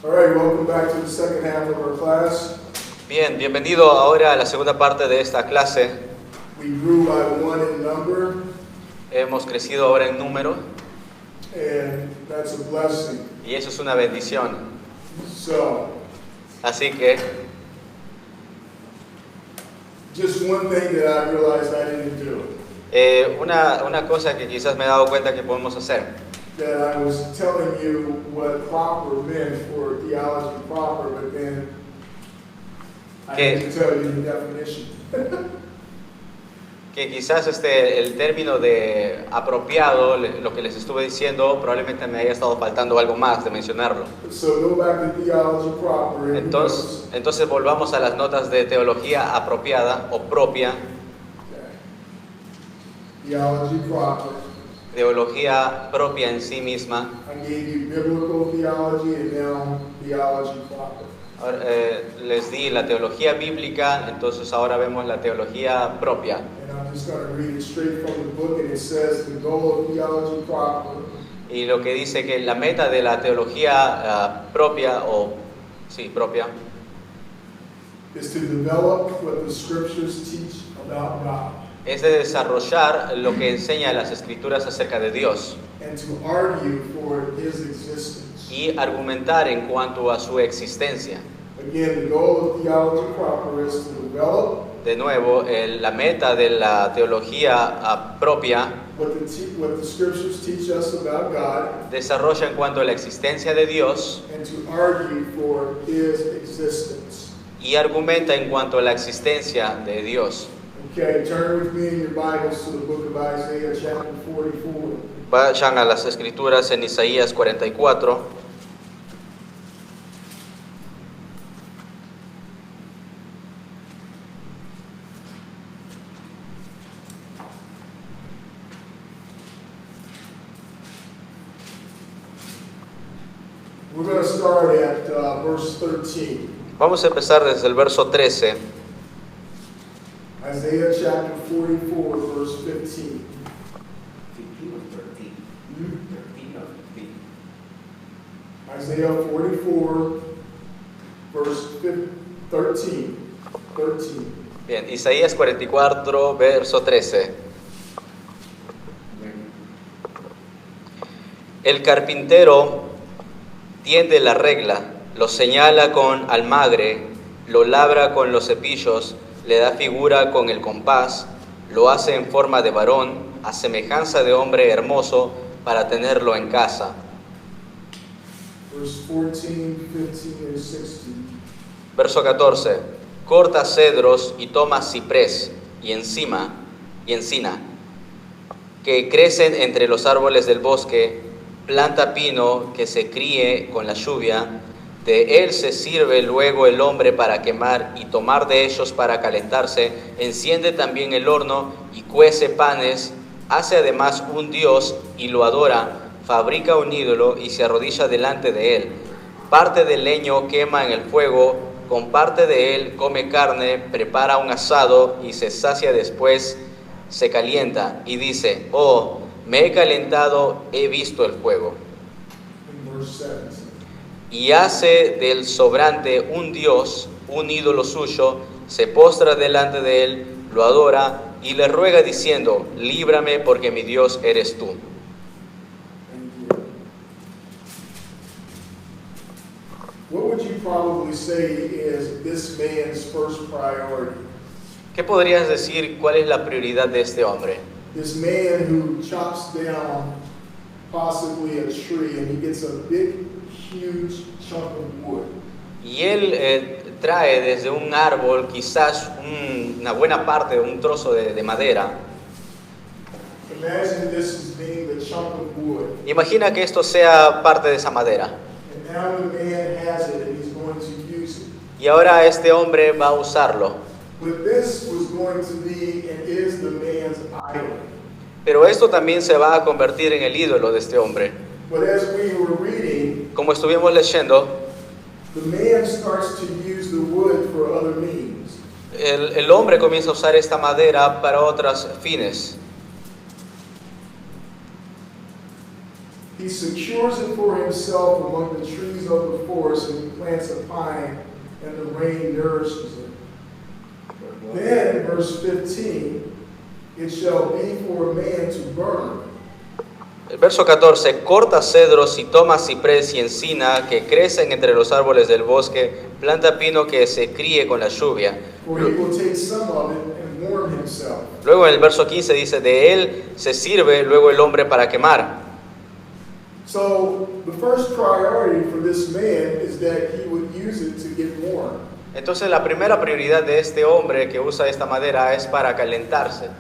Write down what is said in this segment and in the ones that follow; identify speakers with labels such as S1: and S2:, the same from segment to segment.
S1: All right, welcome back to the second half of our class.
S2: Bien, bienvenido ahora a la segunda parte de esta clase.
S1: We grew by one in number,
S2: Hemos crecido ahora en número
S1: and that's a blessing.
S2: y eso es una bendición.
S1: So,
S2: Así que,
S1: just one thing that I realized I didn't do,
S2: una cosa que quizás me he dado cuenta que podemos hacer,
S1: that I was telling you what proper meant for theology proper, but then I had to tell you the definition.
S2: que quizás el término de apropiado, lo que les estuve diciendo, probablemente me haya estado faltando algo más de mencionarlo.
S1: So go back to theology proper. And
S2: Entonces volvamos a las notas de teología apropiada o propia,
S1: theology proper.
S2: teología propia en sí misma.
S1: I gave you biblical theology and now theology proper.
S2: Ahora, les di la teología bíblica, entonces ahora vemos la teología propia.
S1: And I'm just going to read it straight from the book, and it says the goal of theology proper
S2: Y lo que dice que la meta de la teología propia, propia,
S1: is to develop what the scriptures teach about God
S2: es de desarrollar lo que enseña las Escrituras acerca de Dios
S1: and to argue for His existence.
S2: y argumentar en cuanto a su existencia.
S1: Again, the goal of theology proper is to develop
S2: De nuevo, la meta de la teología propia
S1: what the scriptures teach us about God
S2: desarrolla en cuanto a la existencia de Dios
S1: and to argue for His existence.
S2: y argumenta en cuanto a la existencia de Dios.
S1: Okay, turn with me in your Bibles to the book of Isaiah, chapter 44.
S2: Vayan a las Escrituras en Isaías 44.
S1: We're going to start at verse 13.
S2: Vamos a empezar desde el verso 13.
S1: Isaiah chapter 44, verse 15.
S3: 15 or 13? 13 or 15?
S1: Isaiah 44, verse 13. 13.
S2: Bien, Isaías 44, verso 13. El carpintero tiende la regla, lo señala con almagre, lo labra con los cepillos, le da figura con el compás, lo hace en forma de varón, a semejanza de hombre hermoso, para tenerlo en casa.
S1: Verse 14, 15, and 16.
S2: Verso 14. Corta cedros y toma ciprés y encina, que crecen entre los árboles del bosque, planta pino que se críe con la lluvia. De él se sirve luego el hombre para quemar y tomar de ellos para calentarse. Enciende también el horno y cuece panes. Hace además un dios y lo adora. Fabrica un ídolo y se arrodilla delante de él. Parte del leño quema en el fuego. Con parte de él come carne, prepara un asado y se sacia después. Se calienta y dice: oh, me he calentado, he visto el fuego.
S1: And verse 17.
S2: Y hace del sobrante un dios, un ídolo suyo, se postra delante de él, lo adora y le ruega diciendo: líbrame porque mi Dios eres tú.
S1: Thank you. What would you probably say is this man's first priority?
S2: ¿Qué podrías decir cuál es la prioridad de este hombre?
S1: This man who chops down possibly a tree and he gets a big, huge chunk of wood.
S2: Y él trae desde un árbol quizás una buena parte, un trozo de madera.
S1: Imagine this as being the chunk of wood.
S2: Imagina que esto sea parte de esa madera.
S1: And now the man has it and he's going to use it.
S2: Y ahora este hombre va a usarlo.
S1: But this was going to be and is the man's idol.
S2: Pero esto también se va a convertir en el ídolo de este hombre.
S1: But as we were reading,
S2: Como estuvimos leyendo,
S1: the man starts to use the wood for other means.
S2: el hombre comienza a usar esta madera para otros fines.
S1: He secures it for himself among the trees of the forest, and he plants a pine, and the rain nourishes it. Then, verse 15, it shall be for a man to burn.
S2: El verso 14, corta cedros y toma ciprés y encina que crecen entre los árboles del bosque, planta pino que se críe con la lluvia.
S1: For he will take some of it and warm himself.
S2: Luego en el verso 15 dice, de él se sirve luego el hombre para quemar.
S1: So, the first priority for this man is that he would use it to get warm.
S2: Entonces la primera prioridad de este hombre que usa esta madera es para calentarse.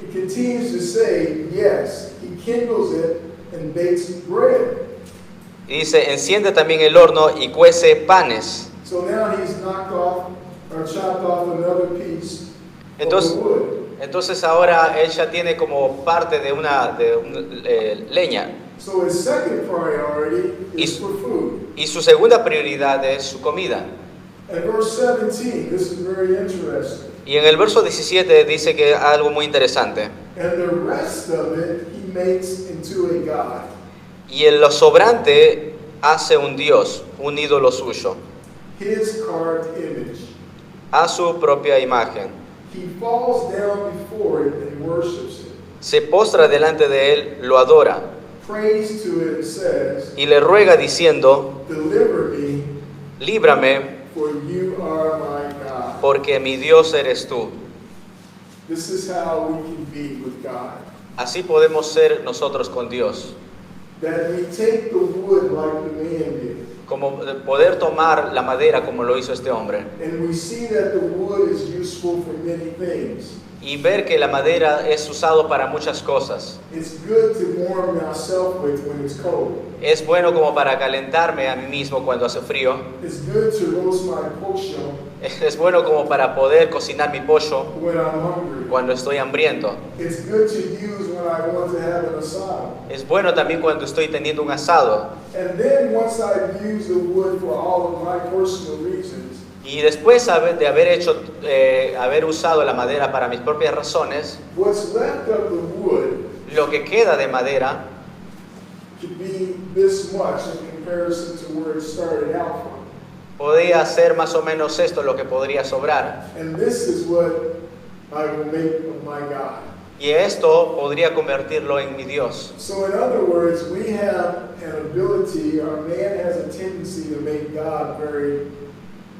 S1: It continues to say, yes, he kindles it and bakes bread.
S2: Y dice, enciende también el horno y cuece panes.
S1: So now he's knocked off or chopped off another piece
S2: Entonces,
S1: of the wood.
S2: entonces ahora él ya tiene como parte de una leña.
S1: So his second priority is for food.
S2: Y su segunda prioridad es su comida.
S1: And verse 17, this is very interesting.
S2: Y en el verso 17 dice que algo muy interesante.
S1: And the rest of it he makes into a god.
S2: Y en lo sobrante hace un dios, un ídolo suyo,
S1: His carved image.
S2: a su propia imagen.
S1: He falls down before it and worships it.
S2: Se postra delante de él, lo adora
S1: Prays to it and says,
S2: y le ruega diciendo,
S1: deliver me,
S2: líbrame
S1: for you are my God.
S2: porque mi Dios eres tú.
S1: This is how we can be with God.
S2: Así podemos ser nosotros con Dios.
S1: That we take the wood like the man did.
S2: Como poder tomar la madera como lo hizo este hombre.
S1: And we see that the wood is useful for many things.
S2: Y ver que la madera es usado para muchas cosas.
S1: It's good to warm ourselves with when it's cold.
S2: Es bueno como para calentarme a mí mismo cuando hace frío.
S1: It's good to roast my pollo
S2: Es bueno como para poder cocinar mi pollo
S1: when I'm hungry.
S2: cuando estoy hambriento.
S1: It's good to use when I want to have an asado.
S2: Es bueno también cuando estoy teniendo un asado.
S1: And then once I've used the wood for all of my personal reasons,
S2: Y después de haber usado la madera para mis propias razones,
S1: what's left of the wood
S2: lo que queda de madera
S1: could be this much in comparison to where it started out from.
S2: podría ser más o menos esto lo que podría sobrar.
S1: And this is what I will make of my God.
S2: Y esto podría convertirlo en mi Dios.
S1: So in other words, we have an ability, or man has a tendency to make God very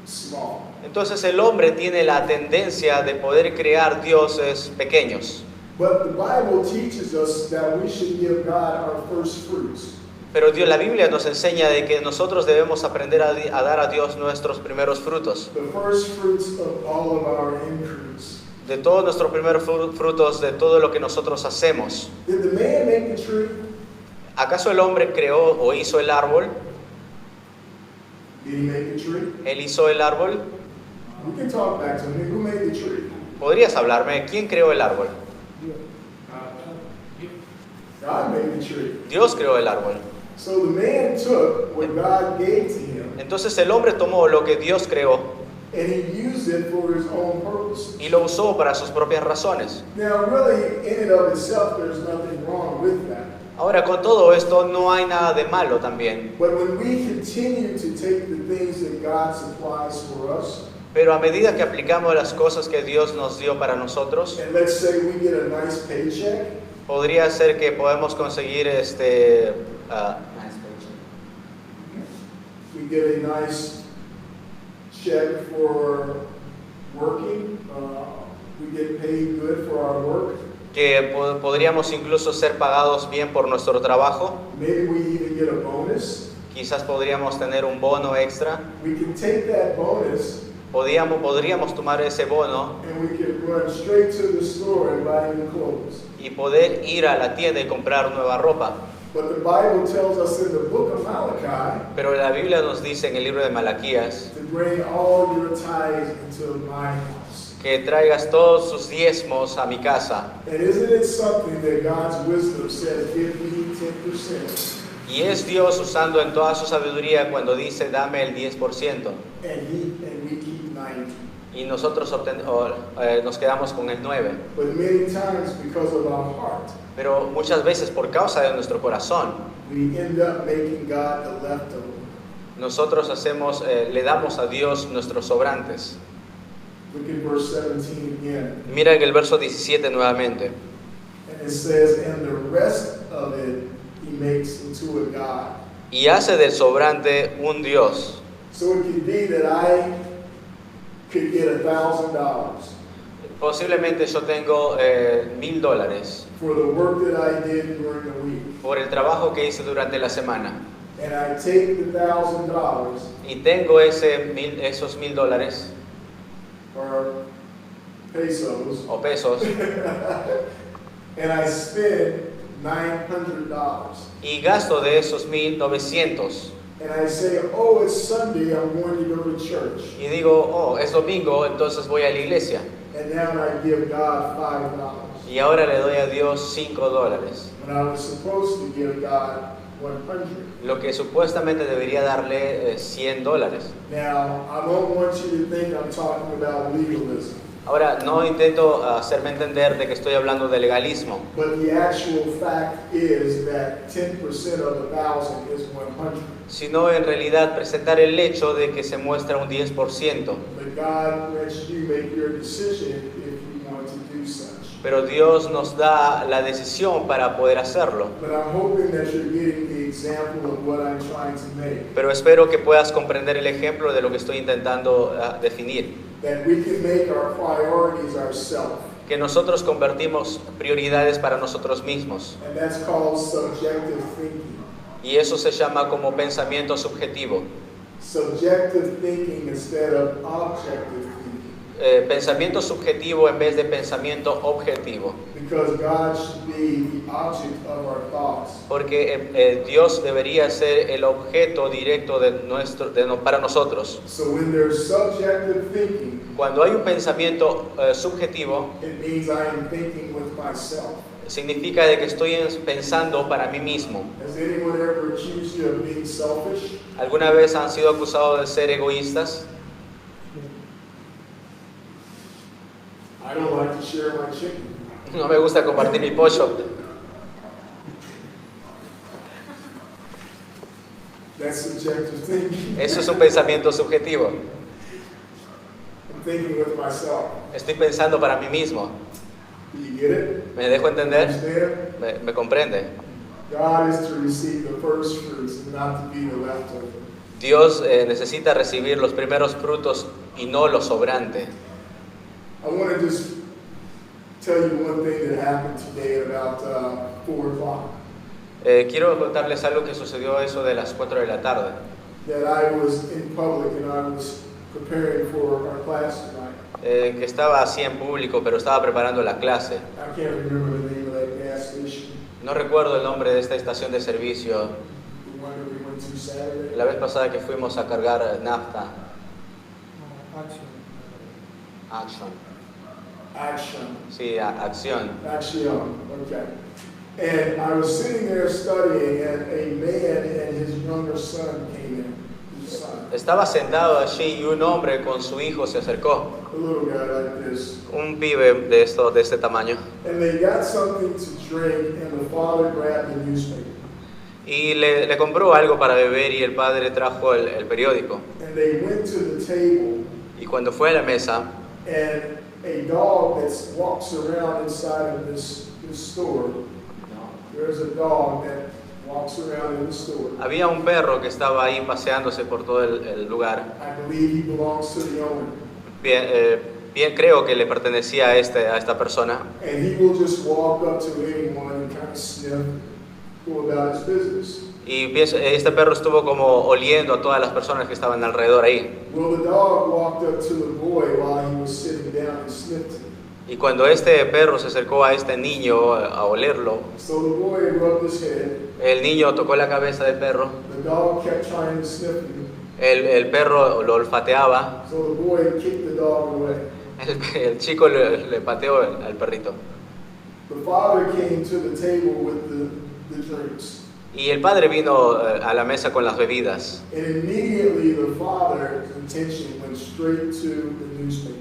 S1: small.
S2: Entonces el hombre tiene la tendencia de poder crear dioses pequeños.
S1: But the Bible teaches us that we should give God our first fruits.
S2: Pero la Biblia nos enseña de que nosotros debemos aprender a dar a Dios nuestros primeros frutos.
S1: The first fruits of all of our increase.
S2: De todos nuestros primeros frutos, de todo lo que nosotros hacemos.
S1: Did the man make the tree?
S2: ¿Acaso el hombre creó o hizo el árbol?
S1: Did he make the tree?
S2: ¿Él hizo el árbol?
S1: We can talk back to me. Who made the tree?
S2: ¿Podrías hablarme? ¿Quién creó el árbol?
S1: God made the tree.
S2: Dios creó el árbol.
S1: So the man took what God gave to him
S2: Entonces el hombre tomó lo que Dios creó
S1: and he used it for his own purpose.
S2: y lo usó para sus propias razones.
S1: Now, really, in and of itself, there's nothing wrong with that.
S2: Ahora, con todo esto no hay nada de malo también.
S1: But when we continue to take the things that God supplies for us,
S2: Pero a medida que aplicamos las cosas que Dios nos dio para nosotros,
S1: and let's say we get a nice paycheck,
S2: podría ser que podemos conseguir
S1: we get a nice check for working, we get paid good for our work.
S2: que podríamos incluso ser pagados bien por nuestro trabajo.
S1: Maybe we even get a bonus.
S2: Quizás podríamos tener un bono extra.
S1: We can take that bonus
S2: Podríamos tomar ese bono
S1: and we can run straight to the store and buy new clothes.
S2: y poder ir a la tienda y comprar nueva ropa.
S1: But the Bible tells us in the book of Malachi
S2: Pero la Biblia nos dice en el libro de Malaquías
S1: to bring all your tithes into my house.
S2: que traigas todos sus diezmos a mi casa.
S1: And isn't it something that God's wisdom says, give me 10%,
S2: Y es Dios usando en toda su sabiduría cuando dice dame el 10%
S1: and we keep 90.
S2: y nosotros nos quedamos con el 9.
S1: But many times, because of our heart,
S2: Pero muchas veces por causa de nuestro corazón,
S1: we end up making God the leftover.
S2: nosotros le damos a Dios nuestros sobrantes.
S1: Look at verse 17 again.
S2: Mira en el verso 17 nuevamente.
S1: And it says, and the rest of it he makes into a God.
S2: Y hace del sobrante un Dios.
S1: So it could be that I could get $1,000
S2: Posiblemente yo tengo $1,000
S1: for the work that I did during the week.
S2: por el trabajo que hice durante la semana.
S1: And I take the $1,000
S2: Y tengo esos $1,000
S1: or pesos
S2: o pesos
S1: and I spend $900.
S2: y gasto de esos 1,900.
S1: And I say, oh, it's Sunday, I'm going to go to church.
S2: Y digo, oh, es domingo, entonces voy a la iglesia.
S1: And now I give God $5
S2: Y ahora le doy a Dios $5.
S1: when I was supposed to give God 100.
S2: Lo que supuestamente debería darle $100.
S1: Now, I don't want you to think I'm talking about legalism,
S2: Ahora, no intento hacerme entender de que estoy hablando de legalismo,
S1: but the actual fact is that 10% of 1,000 is 100.
S2: sino en realidad presentar el hecho de que se muestra un 10%.
S1: But God lets you make your decision if you want to do such.
S2: Pero Dios nos da la decisión para poder hacerlo.
S1: But I'm hoping that you're getting the example of what I'm trying to make.
S2: Pero espero que puedas comprender el ejemplo de lo que estoy intentando definir.
S1: That we can make our priorities ourselves.
S2: Que nosotros convertimos prioridades para nosotros mismos.
S1: And that's called subjective thinking.
S2: Y eso se llama como pensamiento subjetivo.
S1: Subjective thinking instead of objective thinking.
S2: Pensamiento subjetivo en vez de pensamiento objetivo.
S1: Because God should be the object of our thoughts.
S2: Porque Dios debería ser el objeto directo para nosotros.
S1: So when there's subjective thinking,
S2: Cuando hay un pensamiento subjetivo,
S1: it means I am thinking with myself.
S2: significa de que estoy pensando para mí mismo.
S1: Has anyone ever accused you of being selfish?
S2: ¿Alguna vez han sido acusados de ser egoístas?
S1: I don't like to share my chicken.
S2: No me gusta compartir mi pollo.
S1: That's subjective thinking.
S2: Eso es un pensamiento subjetivo.
S1: I'm thinking with myself.
S2: Estoy pensando para mí mismo.
S1: Do you get it?
S2: ¿Me dejo entender?
S1: Understand?
S2: ¿Me comprende?
S1: God is to receive the first fruits and not to be the leftover.
S2: Dios necesita recibir los primeros frutos y no lo sobrante.
S1: I want to just tell you one thing that happened today at about 4 o'clock.
S2: Quiero contarles algo que sucedió eso de las 4 de la tarde.
S1: That I was in public and I was preparing for our class tonight.
S2: Que estaba así en público, pero estaba preparando la clase.
S1: I can't remember the name of that gas station,
S2: No recuerdo el nombre de esta estación de servicio.
S1: the one that we went to Saturday.
S2: La vez pasada que fuimos a cargar nafta. Action.
S1: Action.
S2: Sí, acción.
S1: Action. Okay. And I was sitting there studying, and a man and his younger son came in. His son,
S2: Estaba sentado allí y un hombre con su hijo se acercó.
S1: a little guy like this.
S2: Un pibe de este tamaño.
S1: And they got something to drink, and the father grabbed the newspaper.
S2: Y le compró algo para beber y el padre trajo el periódico.
S1: And they went to the table,
S2: Y cuando fue a la mesa,
S1: and a dog that walks around inside of this store. There's a dog that walks around in the store.
S2: había un perro que estaba ahí paseándose por todo el lugar.
S1: I believe he belongs to the owner.
S2: Bien, creo que le pertenecía a esta persona.
S1: And he will just walk up to anyone and kind of sniff, go about his business.
S2: Y este perro estuvo como oliendo a todas las personas que estaban alrededor ahí.
S1: Well, the dog walked up to the boy while he was sitting down and sniffed him.
S2: Y cuando este perro se acercó a este niño a olerlo,
S1: So the boy rubbed his head.
S2: el niño tocó la cabeza del perro,
S1: The dog kept trying to sniff him.
S2: el perro lo olfateaba,
S1: So the boy kicked the dog away.
S2: el chico le pateó al perrito.
S1: The father came to the table with the drinks.
S2: Y el padre vino a la mesa con las bebidas.
S1: And immediately the father's attention went straight to the newspaper.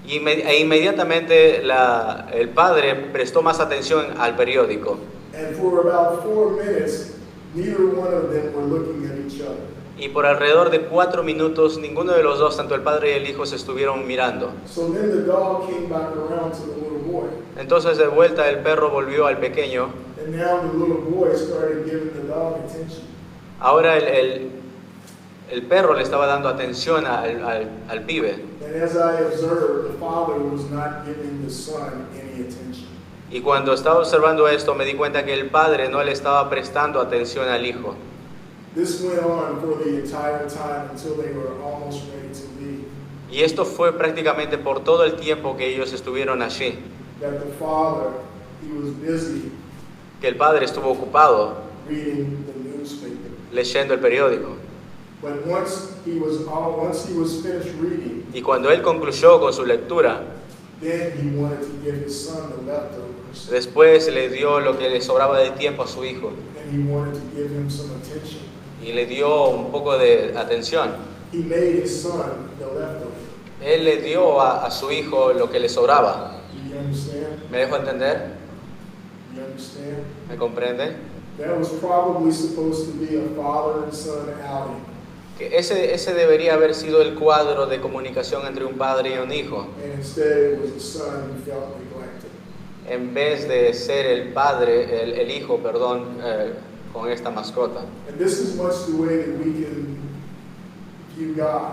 S2: E inmediatamente el padre prestó más atención al periódico.
S1: And for about 4 minutes, neither one of them were looking at each other.
S2: Y por alrededor de 4 minutos, ninguno de los dos, tanto el padre y el hijo, se estuvieron mirando.
S1: So then the dog came back around to the little boy.
S2: Entonces de vuelta el perro volvió al pequeño.
S1: And now the little boy started giving the dog attention.
S2: Ahora el perro le estaba dando atención al pibe.
S1: And as I observed, the father was not giving the son any attention.
S2: Y cuando estaba observando esto, me di cuenta que el padre no le estaba prestando atención al hijo.
S1: This went on for the entire time until they were almost ready to leave.
S2: Y esto fue prácticamente por todo el tiempo que ellos estuvieron allí.
S1: That the father, he was busy
S2: Que el padre estuvo ocupado
S1: reading the newspaper.
S2: leyendo el periódico.
S1: But once he was finished reading,
S2: Y cuando él concluyó con su lectura,
S1: then he wanted to give his son the leftovers.
S2: después le dio lo que le sobraba de tiempo a su hijo.
S1: And he wanted to give him some attention.
S2: Y le dio un poco de atención.
S1: He made his son the leftovers.
S2: Él le dio a su hijo lo que le sobraba.
S1: Do you understand?
S2: ¿Me dejo entender?
S1: You understand?
S2: ¿Me comprende?
S1: That was probably supposed to be a father and son outing.
S2: Que ese debería haber sido el cuadro de comunicación entre un padre y un hijo,
S1: And instead it was a son who felt neglected.
S2: en vez de ser el padre, el hijo, perdón, con esta mascota.
S1: And this is much the way that we can view God.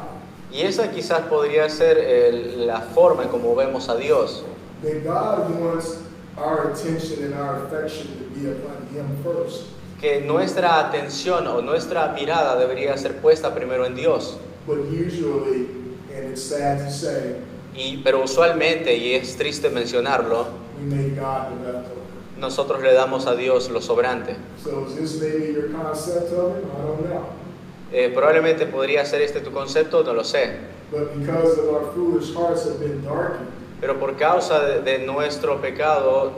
S2: Y esa quizás podría ser la forma en como vemos a Dios.
S1: That God wants our attention and our affection to be upon Him first.
S2: Que nuestra atención o nuestra mirada debería ser puesta primero en Dios.
S1: But usually, and it's sad to say,
S2: Pero usualmente, y es triste mencionarlo,
S1: we make God the leftover.
S2: nosotros le damos a Dios lo sobrante.
S1: So is this maybe your concept of it? I don't know.
S2: Probablemente podría ser este tu concepto, no lo sé.
S1: But because of our foolish hearts have been darkened,
S2: Pero por causa de nuestro pecado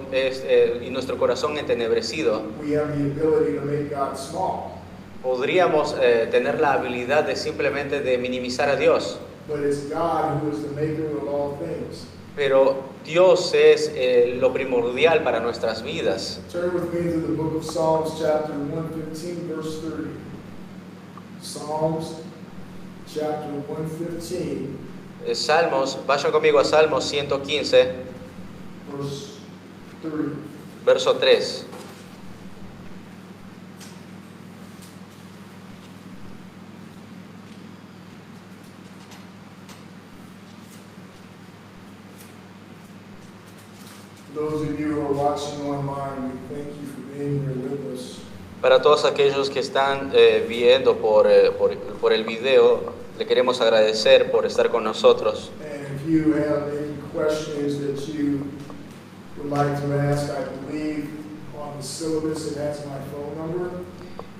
S2: y nuestro corazón entenebrecido,
S1: we have the ability to make God small.
S2: podríamos tener la habilidad de simplemente de minimizar a Dios.
S1: But it's God who is the maker of all things.
S2: Pero Dios es lo primordial para nuestras vidas.
S1: Turn with me to the book of Psalms, chapter 115, verse 30. Psalms, chapter 115,
S2: Salmos, vayan conmigo a Salmos 115,
S1: verse 30.
S2: verso 3.
S1: Those of you who are watching online, we thank you for being here with us.
S2: Para todos aquellos que están viendo por el video, le queremos agradecer por estar con nosotros.
S1: And if you have any questions that you would like to ask, I believe on the syllabus it has my phone number.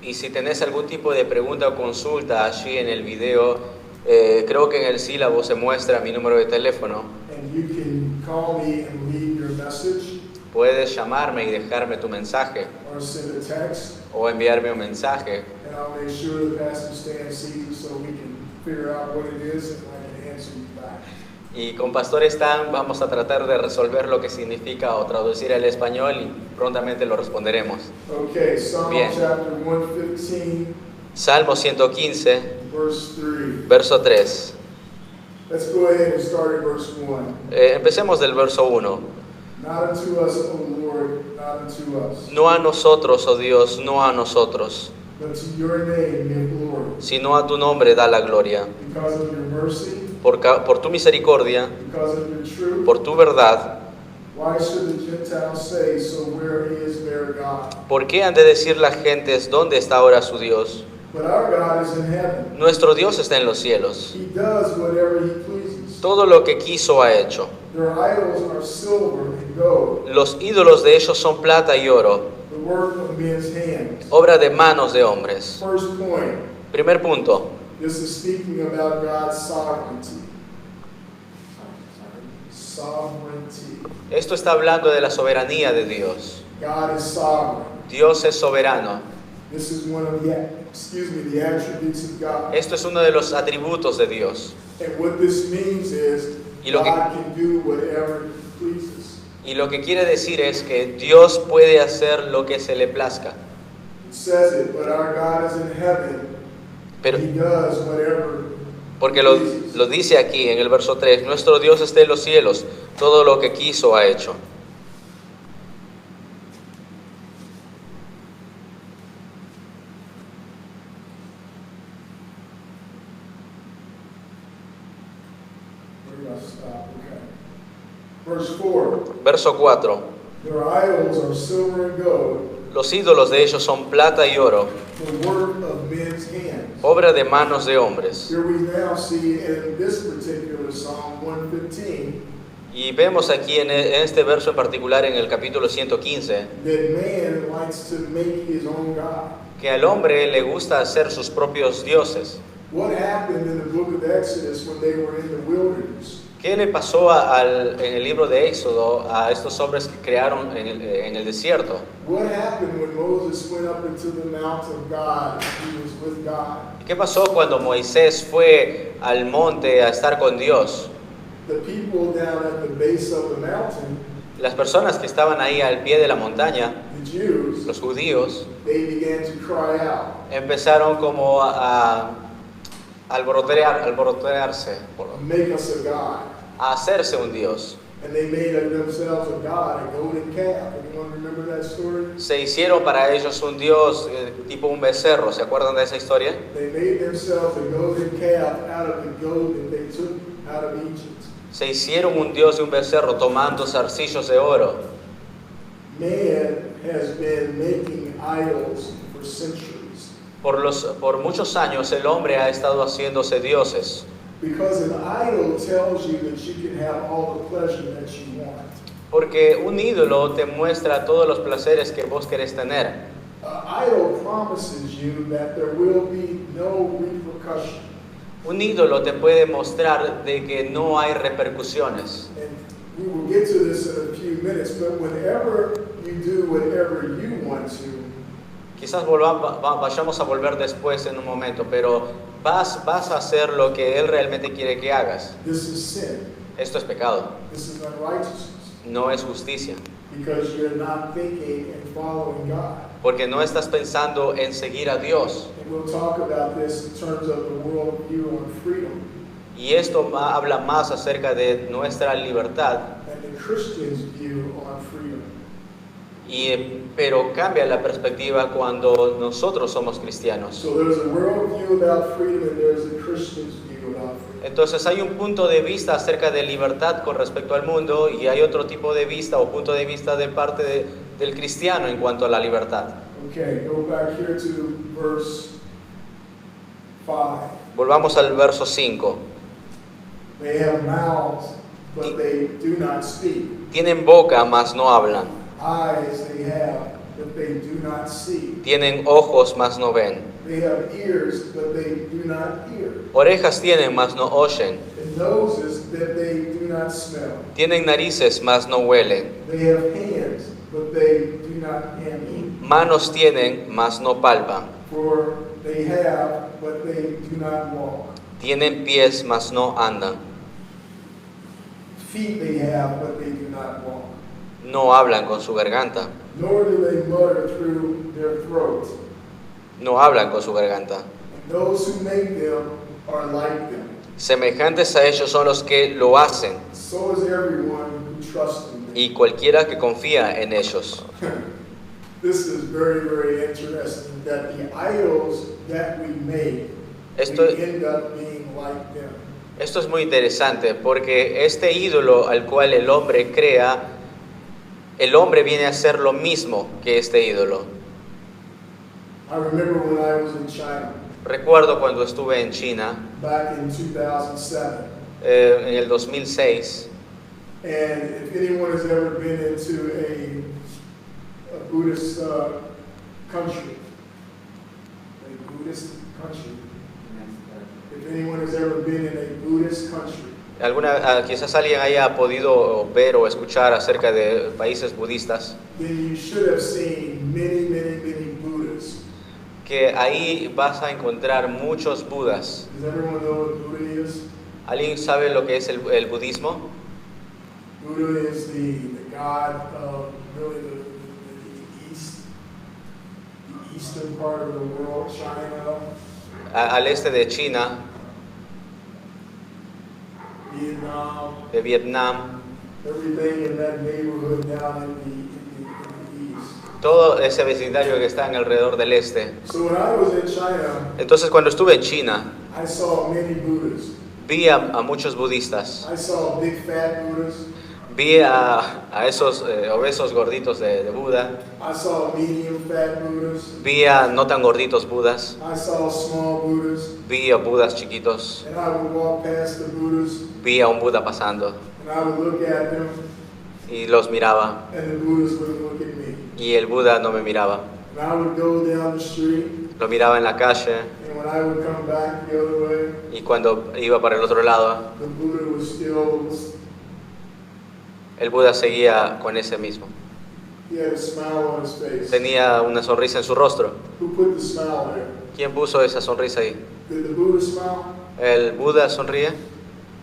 S2: Y si tenés algún tipo de pregunta o consulta allí en el video, creo que en el sílabo se muestra mi número de teléfono.
S1: And you can call me and leave your message
S2: Puedes llamarme y dejarme tu mensaje
S1: or send a text,
S2: o enviarme un mensaje.
S1: and I'll make sure that Pastor Stan sees it so we can figure out what it is and I can answer you back.
S2: Y con Pastor Stan vamos a tratar de resolver lo que significa o traducir al español y prontamente lo responderemos.
S1: Okay, Psalm
S2: Bien.
S1: chapter 115,
S2: Salmo 115,
S1: verse 3.
S2: verso 3.
S1: Let's go ahead and start at verse 1.
S2: Empecemos del verso 1.
S1: Not unto us, O Lord, not unto us,
S2: No a nosotros, oh Dios, no a nosotros,
S1: but to your name give glory.
S2: sino a tu nombre da la gloria.
S1: Because of your mercy,
S2: Por tu misericordia,
S1: because of your truth,
S2: por tu verdad,
S1: why should the Gentiles say, so where is their God?
S2: ¿por qué han de decir las gentes dónde está ahora su Dios?
S1: But our God is in heaven.
S2: Nuestro Dios está en los cielos.
S1: He does whatever he pleases.
S2: Todo lo que quiso ha hecho.
S1: Their idols are silver and gold,
S2: Los ídolos de ellos son plata y oro,
S1: the work of men's hands.
S2: obra de manos de hombres.
S1: First point,
S2: Primer punto.
S1: this is speaking about God's sovereignty. Sovereignty.
S2: Esto está hablando de la soberanía de Dios.
S1: God is sovereign.
S2: Dios es soberano.
S1: This is one of the, the attributes of God.
S2: Esto es uno de los atributos de Dios.
S1: And what this means is
S2: Y lo que-
S1: God can do whatever He pleases.
S2: Y lo que quiere decir es que Dios puede hacer lo que se le plazca.
S1: It says it, but our God is in heaven.
S2: Pero,
S1: He does whatever
S2: porque
S1: He pleases.
S2: lo dice aquí en el verso 3, nuestro Dios está en los cielos, todo lo que quiso ha hecho.
S1: Where did I stop? Okay. Verse 4.
S2: Verso 4,
S1: Their idols are silver and gold,
S2: los ídolos de ellos son plata y oro,
S1: the work of men's hands.
S2: obra de manos de hombres.
S1: Here we now see in this particular Psalm 115
S2: Y vemos aquí en este verso en particular, en el capítulo 115,
S1: that man likes to make his own God.
S2: que al hombre le gusta hacer sus propios dioses.
S1: What happened in the book of Exodus when they were in the wilderness?
S2: ¿Qué le pasó en el libro de Éxodo a estos hombres que crearon en el desierto?
S1: What happened when Moses went up into the mount of God and he was with God?
S2: ¿Qué pasó cuando Moisés fue al monte a estar con Dios?
S1: The people down at the base of the mountain,
S2: Las personas que estaban ahí al pie de la montaña,
S1: the Jews,
S2: los judíos,
S1: they began to cry out.
S2: empezaron como a alborotarse,
S1: Make us a God.
S2: a hacerse un Dios.
S1: And they made of themselves a God, a golden calf. Anyone remember that story?
S2: Se hicieron para ellos un Dios tipo un becerro, ¿se acuerdan de esa historia?
S1: They made themselves a golden calf out of the gold that they took out of Egypt.
S2: Se hicieron un Dios de un becerro tomando zarcillos de oro.
S1: Man has been making idols for centuries.
S2: Por muchos años el hombre ha estado haciéndose dioses.
S1: Because an idol tells you that you can have all the pleasure that you want.
S2: Porque un ídolo te muestra todos los placeres que vos querés tener.
S1: An idol promises you that there will be no repercussion.
S2: Un ídolo te puede mostrar de que no hay repercusiones.
S1: And we will get to this in a few minutes, but whenever you do whatever you want to,
S2: Quizás vayamos a volver después en un momento, pero vas a hacer lo que Él realmente quiere que hagas.
S1: this is sin.
S2: Esto es pecado,
S1: This is unrighteousness.
S2: no es justicia.
S1: Because you're not thinking and following God.
S2: Porque no estás pensando en seguir a Dios.
S1: And we'll talk about this in terms of the world view on freedom
S2: Y esto habla más acerca de nuestra libertad,
S1: and the Christian's view on freedom.
S2: pero cambia la perspectiva cuando nosotros somos cristianos.
S1: So there's a world view about freedom and there's a Christian's view about freedom.
S2: Entonces hay un punto de vista acerca de libertad con respecto al mundo y hay otro tipo de vista o punto de vista de parte del cristiano en cuanto a la libertad.
S1: Okay, go back here to verse 5.
S2: Volvamos al verso 5.
S1: They have mouths, but they do not speak.
S2: Tienen boca, mas no hablan.
S1: Eyes they have, but they do not see.
S2: Tienen ojos, mas no ven.
S1: They have ears, but they do not hear.
S2: Orejas tienen, mas no oyen.
S1: And noses that they do not smell.
S2: Tienen narices, mas no huelen.
S1: They have hands, but they do not handle.
S2: Manos tienen, mas no palpan.
S1: For they have, but they do not walk.
S2: Tienen pies, mas no andan.
S1: Feet they have, but they do not walk.
S2: No hablan con su garganta.
S1: Nor do they mutter through their throat.
S2: No hablan con su garganta.
S1: And those who make them are like them.
S2: Semejantes a ellos son los que lo hacen,
S1: So is everyone who trusts in them.
S2: y cualquiera que confía en ellos.
S1: This is very, very interesting that the idols that we make,
S2: Esto-
S1: we end up being like them.
S2: Esto es muy interesante porque este ídolo al cual el hombre crea, el hombre viene a ser lo mismo que este ídolo.
S1: I remember when I was in China
S2: Recuerdo cuando estuve en China
S1: back in 2007.
S2: en el 2006.
S1: And if anyone has ever been into a Buddhist country, a Buddhist country, if anyone has ever been in a Buddhist country,
S2: Quizás alguien haya podido ver o escuchar acerca de países budistas.
S1: then you should have seen many, many, many Buddhas.
S2: que ahí vas a encontrar muchos Budas.
S1: Does everyone know what Buddha is?
S2: ¿Alguien sabe lo que es el budismo?
S1: Buddha is the god of really the eastern part of the world, China,
S2: Al este de China,
S1: Vietnam,
S2: de Vietnam,
S1: everything in that neighborhood down in the east.
S2: todo ese vecindario que está en alrededor del este.
S1: So when I was in China,
S2: Entonces cuando estuve en China,
S1: I saw many Buddhas.
S2: vi a muchos budistas,
S1: I saw big fat Buddhas.
S2: vi a esos obesos gorditos de Buda,
S1: I saw medium fat Buddhas.
S2: vi a no tan gorditos Budas,
S1: I saw small Buddhas.
S2: vi a Budas chiquitos,
S1: And I would walk past the Buddhas
S2: vi a un Buda pasando
S1: and I would look at them
S2: y los miraba
S1: and the Buddhas wouldn't look at me.
S2: y el Buda no me miraba.
S1: And I would go down the street
S2: Lo miraba en la calle
S1: and when I would come back the other way,
S2: y cuando iba para el otro lado,
S1: the Buddha was still,
S2: el Buda seguía con ese mismo.
S1: he had a smile on his face.
S2: Tenía una sonrisa en su rostro.
S1: Who put the smile there?
S2: ¿Quién puso esa sonrisa ahí?
S1: Did the Buddha smile?
S2: ¿El Buda sonríe?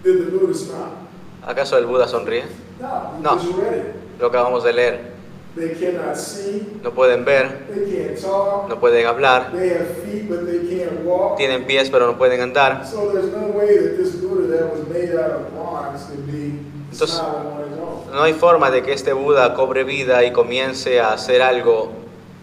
S1: Did the Buddha smile?
S2: ¿Acaso el Buda sonríe?
S1: No,
S2: No.
S1: because you read it.
S2: Lo acabamos de leer.
S1: They cannot see,
S2: No pueden ver,
S1: they can't talk,
S2: no pueden hablar,
S1: they have feet but they can't walk.
S2: tienen pies pero no pueden andar.
S1: So there's no way that this Buddha that was made out of bronze could be
S2: Entonces,
S1: smiling on his own.
S2: No hay forma de que este Buda cobre vida y comience a hacer algo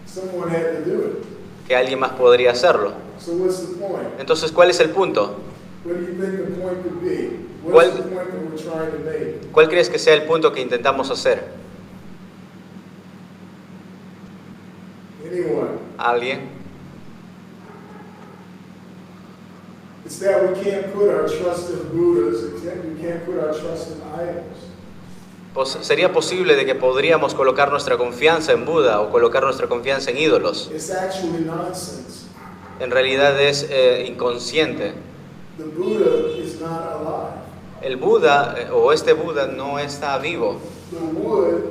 S1: Someone had to do it.
S2: que alguien más podría hacerlo.
S1: So what's the point?
S2: Entonces, ¿cuál es el punto?
S1: What do you think the point could be?
S2: ¿Cuál-
S1: What's the point that we're trying to make?
S2: ¿Cuál crees que sea el punto que intentamos hacer?
S1: Anyone?
S2: ¿Alguien?
S1: It's that we can't put our trust in Buddhas, except we can't put our trust in idols.
S2: Sería posible de que podríamos colocar nuestra confianza en Buda o colocar nuestra confianza en ídolos.
S1: It's actually nonsense.
S2: En realidad es inconsciente.
S1: The Buddha is not alive.
S2: El Buda o este Buda no está vivo.
S1: The wood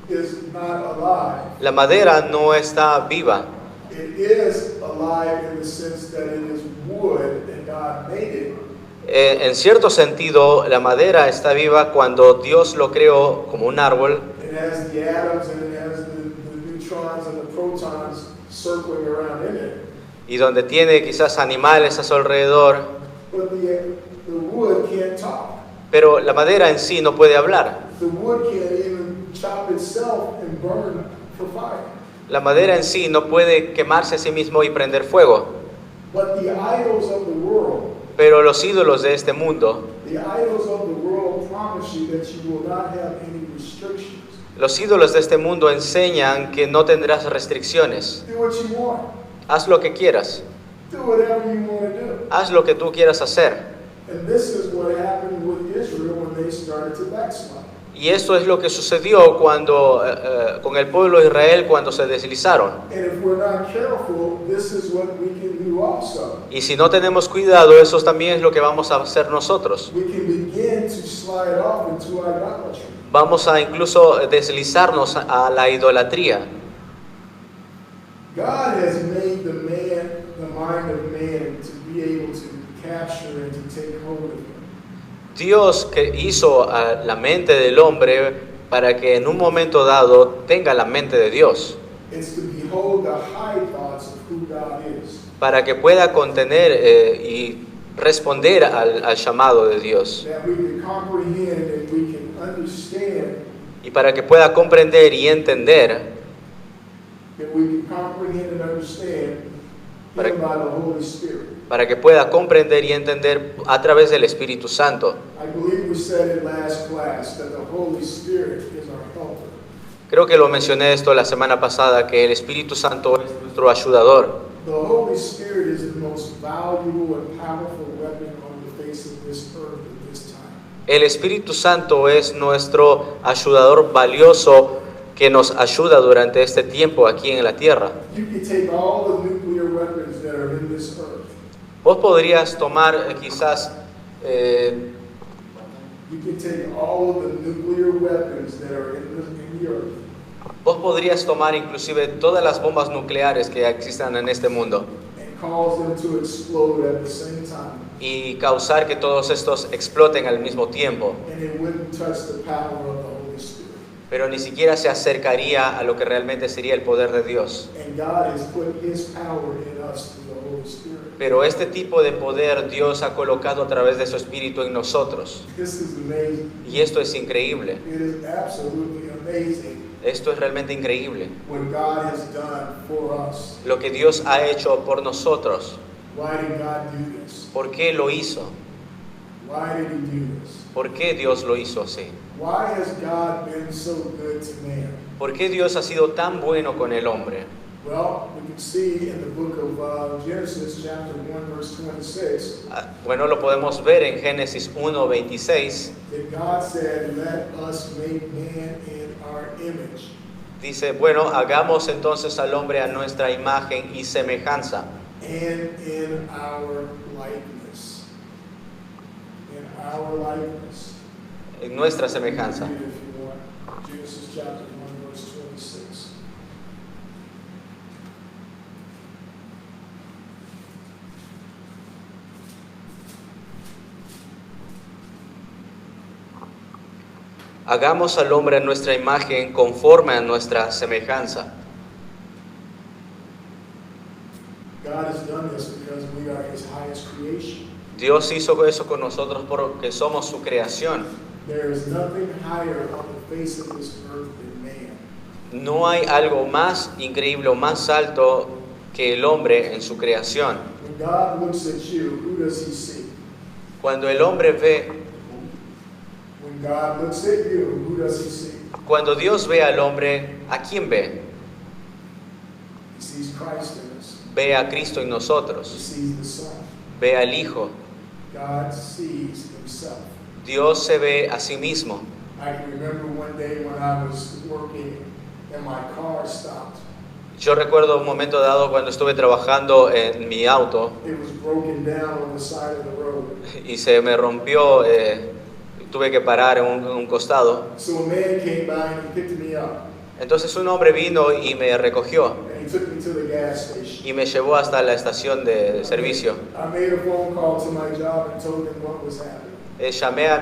S1: is not alive.
S2: La madera no está viva.
S1: It is alive in the sense that it is wood and God made it.
S2: En cierto sentido, la madera está viva cuando Dios lo creó como un árbol
S1: It has the atoms and it has the neutrons and the protons circling around in it.
S2: y donde tiene quizás animales a su alrededor,
S1: But the wood can't talk.
S2: pero la madera en sí no puede hablar.
S1: The wood can't even chop itself and burn for fire.
S2: La madera en sí no puede quemarse a sí mismo y prender fuego.
S1: But the idols of the world,
S2: Pero los ídolos de este mundo,
S1: the idols of the world promise you that you will not have any restrictions.
S2: los ídolos de este mundo enseñan que no tendrás restricciones.
S1: Do what you want.
S2: Haz lo que quieras,
S1: Do whatever you want to do.
S2: haz lo que tú quieras hacer.
S1: And this is what happened with Israel when they started to backslide.
S2: Y esto es lo que sucedió cuando, con el pueblo de Israel cuando se deslizaron.
S1: And if we're not careful, this is what we can do also.
S2: Y si no tenemos cuidado, eso también es lo que vamos a hacer nosotros.
S1: We can begin to slide off into idolatry.
S2: Vamos a incluso deslizarnos a la idolatría.
S1: God has made the mind of man to be able to capture and to take hold of him.
S2: Dios que hizo a la mente del hombre para que en un momento dado tenga la mente de Dios,
S1: It's to behold the high thoughts of who God is.
S2: para que pueda contener y responder al llamado de Dios,
S1: That we can comprehend and we can understand,
S2: y para que pueda comprender y entender,
S1: that we can comprehend and understand
S2: Para-
S1: him by the Holy Spirit.
S2: para que pueda comprender y entender a través del Espíritu Santo.
S1: I believe we said in last class that the Holy Spirit is our helper.
S2: Creo que lo mencioné esto la semana pasada, que el Espíritu Santo es nuestro ayudador.
S1: The Holy Spirit is the most valuable and powerful weapon on the face of this earth at this time.
S2: El Espíritu Santo es nuestro ayudador valioso que nos ayuda durante este tiempo aquí en la tierra.
S1: You can take all the nuclear weapons that are in this earth.
S2: Vos podrías tomar quizás
S1: You can take all of the nuclear weapons that are in the earth.
S2: Vos podrías tomar inclusive todas las bombas nucleares que existan en este mundo
S1: and cause them to explode at the same time,
S2: y causar que todos estos exploten al mismo tiempo,
S1: and it wouldn't touch the power of the Holy Spirit.
S2: pero ni siquiera se acercaría a lo que realmente sería el poder de Dios.
S1: And God has put His power in us through the Holy Spirit.
S2: Pero este tipo de poder Dios ha colocado a través de su Espíritu en nosotros.
S1: This is amazing.
S2: Y esto es increíble.
S1: It is absolutely amazing
S2: Esto es realmente increíble.
S1: what God has done for us.
S2: Lo que Dios ha hecho por nosotros.
S1: Why did God do this?
S2: ¿Por qué lo hizo?
S1: Why did He do this?
S2: ¿Por qué Dios lo hizo así?
S1: Why has God been so good to man?
S2: ¿Por qué Dios ha sido tan bueno con el hombre?
S1: Well, we can see in the book of Genesis, chapter 1, verse 26,
S2: Bueno, lo podemos ver en Génesis 1:26.
S1: that God said, "Let us make man in our image."
S2: Dice, bueno, hagamos entonces al hombre a nuestra imagen y semejanza.
S1: And in our likeness. In our likeness.
S2: En nuestra semejanza.
S1: Read it if you want. Genesis chapter 1, verse 26.
S2: Hagamos al hombre a nuestra imagen conforme a nuestra semejanza.
S1: God has done this because we are His highest creation.
S2: Dios hizo eso con nosotros porque somos su creación.
S1: There is nothing higher on the face of this earth than man.
S2: No hay algo más increíble o más alto que el hombre en su creación.
S1: When God looks at you, who does He see?
S2: Cuando el hombre ve,
S1: When God looks at you, who does He see?
S2: cuando Dios ve al hombre, ¿a quién ve?
S1: He sees Christ in us.
S2: Ve a Cristo en
S1: He
S2: nosotros,
S1: sees the Son.
S2: ve al Hijo.
S1: God sees Himself.
S2: Dios se ve a sí mismo.
S1: I can remember one day when I was working and my car stopped.
S2: Yo recuerdo un momento dado cuando estuve trabajando en mi auto
S1: It was broken down on the side of the road.
S2: y se me rompió, tuve que parar en un costado.
S1: So a man came by and he picked me up
S2: Entonces un hombre vino y me recogió
S1: and he took me to the gas station.
S2: y me llevó hasta la estación de servicio.
S1: I made a phone call to my job and told them what was happening.
S2: Llamé a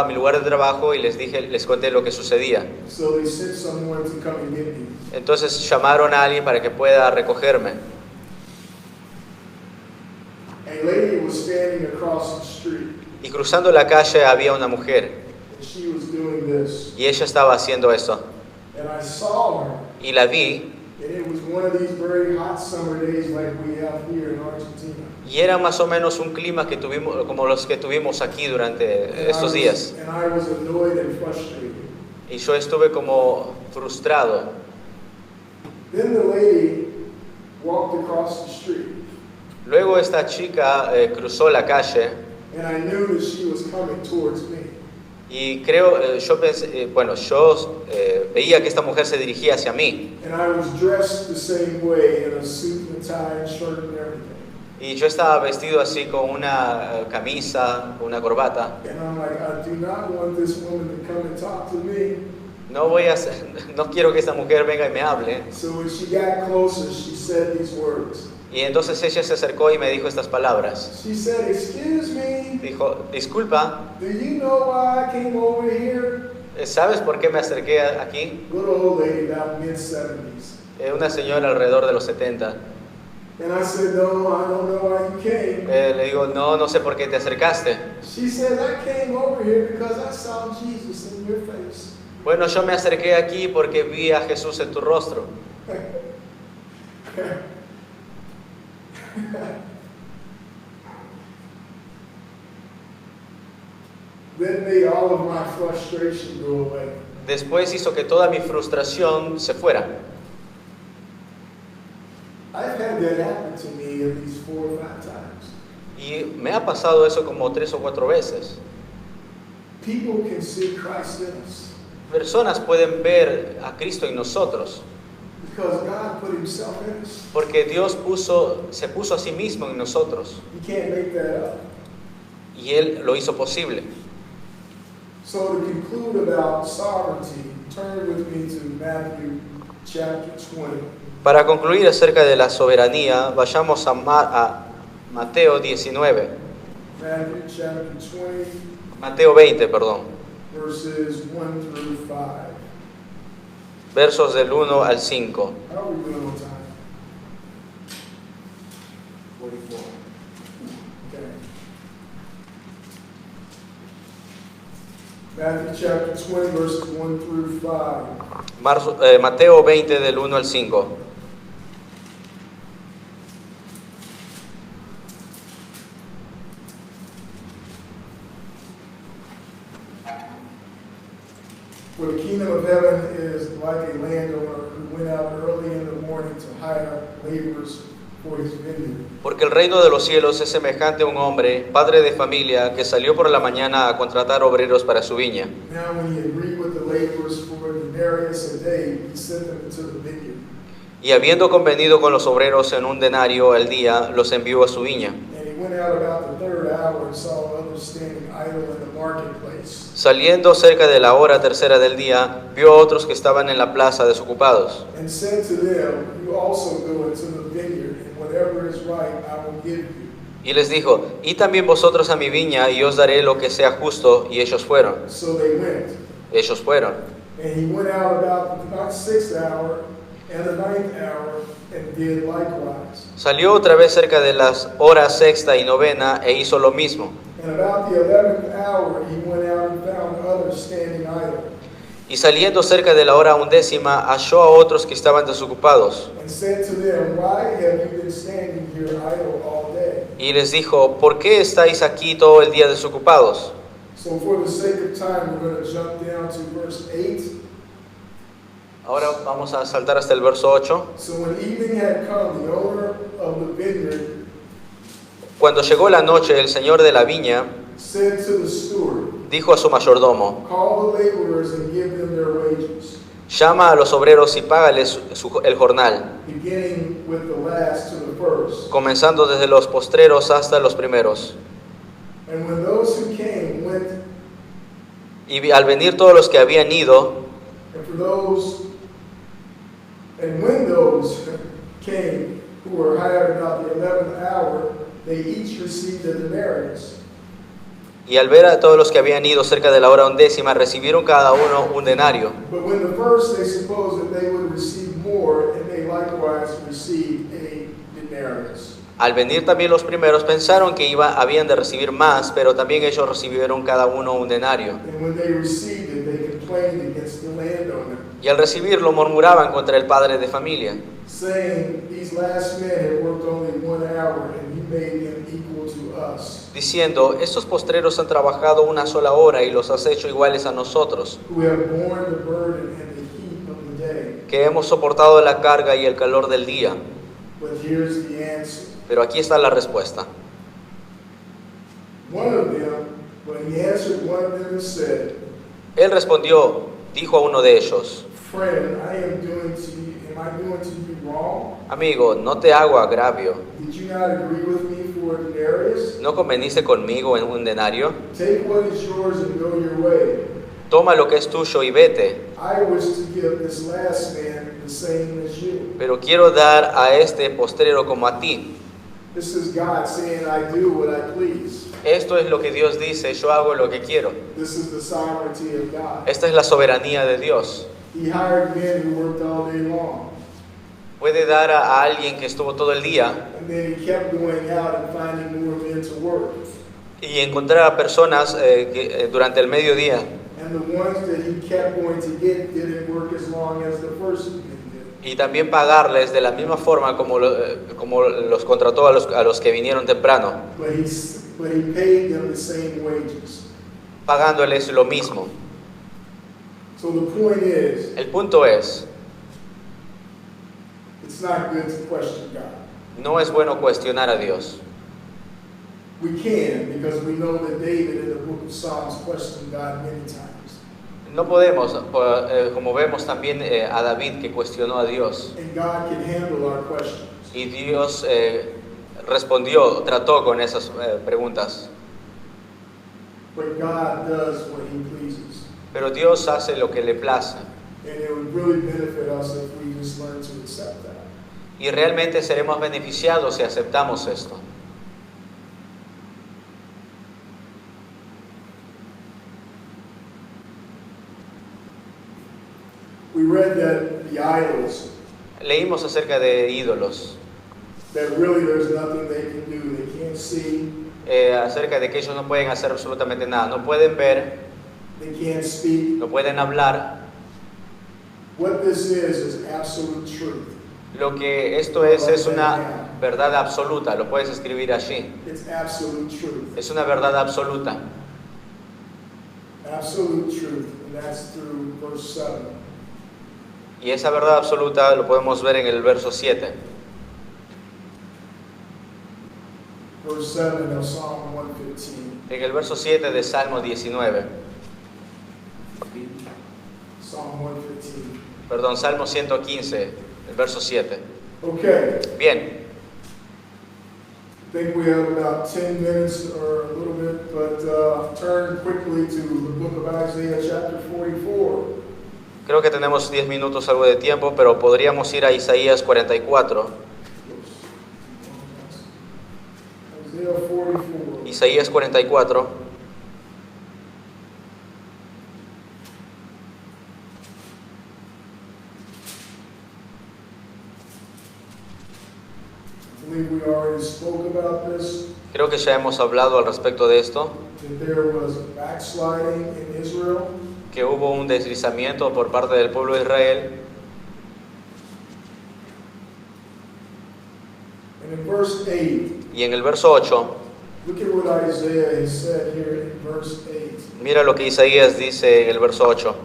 S2: mi lugar de trabajo y les conté lo que sucedía.
S1: So they sent someone to come and get me.
S2: Entonces llamaron a alguien para que pueda recogerme.
S1: A lady was standing across the street
S2: Y cruzando la calle había una mujer
S1: and she was doing this.
S2: y ella estaba haciendo eso.
S1: And I saw her
S2: Y la vi
S1: and it was one of these very hot summer days like we have here in Argentina.
S2: y era más o menos un clima que tuvimos, como los que tuvimos aquí durante estos días.
S1: And I was annoyed and frustrated.
S2: Y yo estuve como frustrado.
S1: Then the lady walked across the street
S2: Luego esta chica cruzó la calle
S1: and I knew that she was coming towards me.
S2: y creo, yo pensé, yo veía que esta mujer se dirigía hacia mí.
S1: And I was dressed the same way in a suit and tie and shirt and everything.
S2: Y yo estaba vestido así con una camisa, una corbata.
S1: And I'm like, I do not want this woman to come and talk to me.
S2: No quiero que esta mujer venga y me hable.
S1: So when she got closer, she said these words.
S2: Y entonces ella se acercó y me dijo estas palabras.
S1: She said, "Excuse me,
S2: Dijo, disculpa,
S1: do you know why I came over here?"
S2: ¿sabes por qué me acerqué aquí?
S1: Little old lady, about mid-70s.
S2: Una señora alrededor de los 70.
S1: And I said, "No, I don't know why you came."
S2: Le digo, no sé por qué te acercaste.
S1: She said, "I came over here because I saw Jesus in your face."
S2: Bueno, yo me acerqué aquí porque vi a Jesús en tu rostro.
S1: That made all of my frustration go away.
S2: Después hizo que toda mi frustración se fuera.
S1: I've had that happen to me at least 4 or 5 times.
S2: Y me ha pasado eso como 3 o 4 veces.
S1: People can see Christ in us
S2: Personas pueden ver a Cristo en nosotros
S1: because God put Himself in us.
S2: porque Dios se puso a sí mismo en nosotros
S1: You can't make that up.
S2: y Él lo hizo posible.
S1: So to conclude about sovereignty, turn with me to Matthew chapter 20.
S2: Para concluir acerca de la soberanía, vayamos a Mateo 19,
S1: Matthew chapter 20,
S2: Mateo 20, perdón,
S1: verses 1 through 5.
S2: versos del 1 al 5.
S1: How are we doing on time?
S3: 44.
S1: Okay. Matthew chapter 20, verses 1 through 5.
S2: Mateo 20 del 1 al 5.
S1: For the kingdom of heaven is like a landowner who went out early in the morning to hire laborers for his vineyard.
S2: Porque el reino de los cielos es semejante a un hombre, padre de familia, que salió por la mañana a contratar obreros para su viña.
S1: Now when he agreed with the laborers for a denarius a day, he sent them into the vineyard.
S2: Y habiendo convenido con los obreros en un denario al día, los envió a su viña.
S1: And he went out about the third hour and saw others standing idle in the marketplace.
S2: Saliendo cerca de la hora tercera del día, vio a otros que estaban en la plaza desocupados.
S1: And said to them, you also go into the vineyard, and whatever is right I will give you.
S2: Y les dijo, y también vosotros a mi viña, y os daré lo que sea justo. Y ellos fueron.
S1: So they went.
S2: Ellos fueron.
S1: And he went out about the sixth hour and the ninth hour, and did likewise.
S2: Salió otra vez cerca de las horas sexta y novena, e hizo lo mismo.
S1: And about the 11th hour he went out and found others standing idle,
S2: Y saliendo cerca de la hora undécima, halló a otros que estaban desocupados.
S1: and said to them, why have you been standing here idle all day?
S2: Y les dijo, ¿por qué estáis aquí todo el día desocupados?
S1: So for the sake of time, we're going to jump down to verse 8.
S2: Ahora vamos a saltar hasta el verso 8.
S1: So when evening had come, the owner of the vineyard
S2: Cuando llegó la noche, el señor de la viña
S1: said to the steward,
S2: dijo a su mayordomo,
S1: call the laborers and give them their wages,
S2: llama a los obreros y págales el jornal,
S1: beginning with the last to the first.
S2: comenzando desde los postreros hasta los primeros.
S1: And when those who came went,
S2: Y al venir todos los que habían ido,
S1: and when those came who were hired about the 11th hour, they each received a denarius.
S2: y al ver a todos los que habían ido cerca de la hora undécima, recibieron cada uno un denario.
S1: But when the first they supposed that they would receive more, and they likewise received a denarius.
S2: Al venir también los primeros, pensaron que habían de recibir más, pero también ellos recibieron cada uno un denario.
S1: And when they received it, they complained against the landowner,
S2: Y al recibirlo murmuraban contra el padre de familia,
S1: saying, these last men have worked only 1 hour, and you made them equal to us,
S2: diciendo, estos postreros han trabajado una sola hora y los has hecho iguales a nosotros,
S1: who have borne the burden and the heat of the day.
S2: que hemos soportado la carga y el calor del día.
S1: But here's the answer.
S2: Pero aquí está la respuesta.
S1: One of them, when he answered one of them and said,
S2: Él respondió, dijo a uno de ellos,
S1: friend, am I doing to you wrong?
S2: amigo, no te hago agravio.
S1: Did you not agree with me for a denarius?
S2: ¿No conveniste conmigo en un denario?
S1: Take what is yours and go your way.
S2: Toma lo que es tuyo y vete.
S1: I wish to give this last man the same as you.
S2: Pero quiero dar a este postrero como a ti.
S1: This is God saying, I do what I please.
S2: Esto es lo que Dios dice, yo hago lo que quiero.
S1: This is the sovereignty of God.
S2: Esta es la soberanía de Dios.
S1: He hired men who worked all day long.
S2: Puede dar a alguien que estuvo todo el día
S1: And then he kept going out and finding more men to work.
S2: y encontrar a personas durante el mediodía.
S1: And the ones that he kept going to get didn't work as long as the first men did.
S2: Y también pagarles de la misma forma como los contrató a los que vinieron temprano,
S1: But he paid them the same wages.
S2: pagándoles lo mismo.
S1: So the point is,
S2: El punto es,
S1: it's not good to question God.
S2: no es bueno cuestionar a Dios.
S1: We can, because we know that David in the book of Psalms questioned God many times.
S2: No podemos, como vemos también a David que cuestionó a Dios.
S1: And God can handle our questions.
S2: Y Dios respondió, trató con esas preguntas.
S1: But God does what he pleases.
S2: Pero Dios hace lo que le place.
S1: And it would really benefit us if we just learn to accept that.
S2: Y realmente seremos beneficiados si aceptamos esto.
S1: We read that the idols,
S2: Leímos acerca de ídolos,
S1: that really there's nothing they can do. They can't see,
S2: acerca de que ellos no pueden hacer absolutamente nada. No pueden ver,
S1: they can't speak.
S2: no pueden hablar.
S1: What this is absolute truth.
S2: Lo que esto es una verdad absoluta. Lo puedes escribir allí.
S1: It's absolute truth.
S2: Es una verdad absoluta.
S1: Absolute truth. And that's through verse 7.
S2: Y esa verdad absoluta lo podemos ver en el verso 7.
S1: Verse 7 of Psalm 115.
S2: En el verso 7 de Salmo 19.
S1: Psalm 115.
S2: Perdón, Salmo 115, el verso 7.
S1: Okay.
S2: Bien,
S1: I think we have about 10 minutes or a little bit, but turn quickly to the book of Isaiah chapter 44.
S2: creo que tenemos 10 minutos algo de tiempo, pero podríamos ir a Isaías 44.
S1: Isaiah 44.
S2: Isaías 44.
S1: I believe we already spoke about this,
S2: Creo que ya hemos hablado al respecto de esto,
S1: that there was backsliding in Israel.
S2: que hubo un deslizamiento por parte del pueblo de Israel.
S1: And in verse 8,
S2: Y en el verso 8,
S1: look at what Isaiah has said here in verse 8.
S2: mira lo que Isaías dice en el verso 8.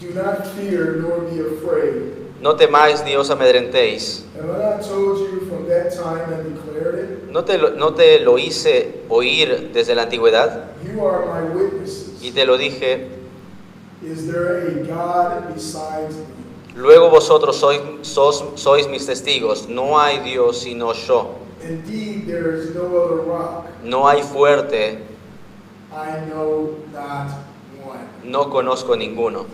S1: Do not fear nor be afraid.
S2: No temáis ni os amedrentéis.
S1: Have I not told you from that time and declared it?
S2: ¿No te lo hice oír desde la antigüedad?
S1: You are my witnesses.
S2: Y te lo dije.
S1: Is there a God besides me?
S2: Luego vosotros sois mis testigos. No hay Dios sino yo.
S1: Indeed, there is no other rock.
S2: No hay fuerte.
S1: I know not one.
S2: No conozco ninguno.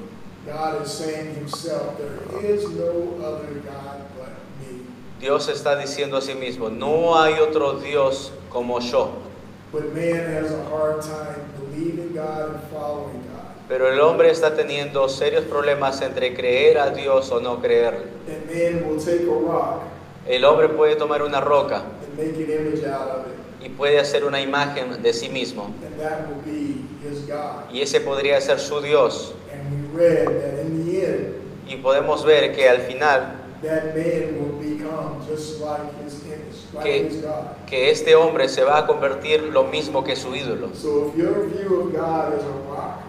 S1: God is saying himself, there is no other God but me.
S2: Dios está diciendo a sí mismo, no hay otro Dios como yo.
S1: But man has a hard time believing God and following God.
S2: Pero el hombre está teniendo serios problemas entre creer a Dios o no creerle.
S1: And man will take a rock
S2: El hombre puede tomar una roca
S1: and make an image out of it.
S2: y puede hacer una imagen de sí mismo.
S1: And that will be his God.
S2: Y ese podría ser su Dios.
S1: And we read that in the end,
S2: Y podemos ver que al final
S1: that man will become just like his image, like his God.
S2: que este hombre se va a convertir lo mismo que su ídolo.
S1: So if your view of God is a rock,